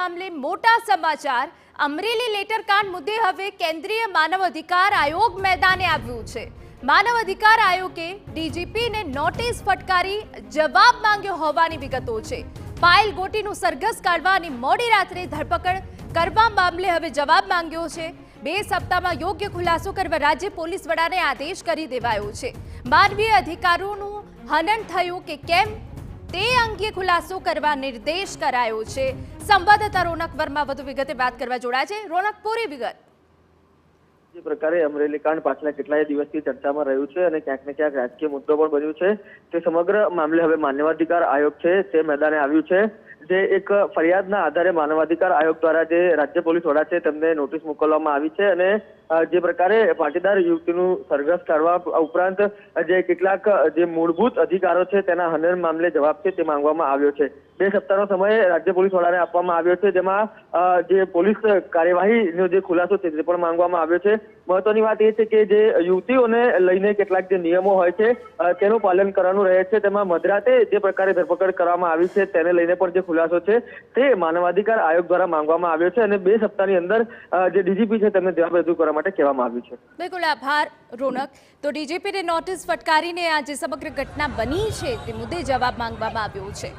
મામલે મોટા સમાચાર। અમરેલી લેટરકાંડ મુદ્દે હવે કેન્દ્રીય માનવ અધિકાર આયોગ મેદાને આવ્યું છે। માનવ અધિકાર આયોગે ડીજીપીને નોટિસ ફટકારી જવાબ માંગ્યો હોવાની વિગતો છે। પાયલ ગોટીનું સરઘસ કાઢવા અને મોડી રાત્રે ધરપકડ કરવા મામલે હવે જવાબ માંગ્યો છે। 2 સપ્તાહમાં યોગ્ય ખુલાસો કરવા રાજ્ય પોલીસ વડાને આદેશ કરી દેવાયો છે। માનવીય અધિકારોનું હનન થયું કે કેમ તે અંગે ખુલાસો કરવા નિર્દેશ કરાયો છે। સંવાદદાતા રોનક વર્મા વધુ વિગતે વાત કરવા જોડાયા છે। રોનક, પૂરી વિગત। જે પ્રકારે અમરેલી કાંડ પાછલા કેટલાય દિવસથી ચર્ચામાં રહ્યું છે અને ક્યાંક ને ક્યાંક રાજકીય મુદ્દો પણ બન્યું છે, તે સમગ્ર મામલે હવે માનવાધિકાર આયોગ છે તે મેદાને આવ્યું છે। જે એક ફરિયાદના આધારે માનવાધિકાર આયોગ દ્વારા જે રાજ્ય પોલીસ વડા છે તેમને નોટિસ મોકલવામાં આવી છે અને જે પ્રકારે પાટીદાર યુવતીનું સરઘસ કાઢવા ઉપરાંત જે કેટલાક જે મૂળભૂત અધિકારો છે તેના હનન મામલે જવાબ છે તે માંગવામાં આવ્યો છે। 2 સપ્તાહનો સમય રાજ્ય પોલીસ વડાને આપવામાં આવ્યો છે, જેમાં જે પોલીસ કાર્યવાહીનો જે ખુલાસો છે તે પણ માંગવામાં આવ્યો છે। મહત્વની વાત એ છે કે જે યુવતીઓને લઈને કેટલાક જે નિયમો હોય છે તેનું પાલન કરવાનું રહે છે, તેમાં મધરાતે જે પ્રકારે ધરપકડ કરવામાં આવી છે તેને લઈને પણ જે ખુલાસો છે તે માનવાધિકાર આયોગ દ્વારા માંગવામાં આવ્યો છે અને 2 સપ્તાહની અંદર જે ડીજીપી છે તેમને જવાબ રજૂ કરવા માટે કહેવામાં આવ્યું છે। બિલકુલ આભાર રોનક। તો ડીજીપીને નોટિસ ફટકારીને આ જે સમગ્ર ઘટના બની છે તે મુદ્દે જવાબ માંગવામાં આવ્યો છે।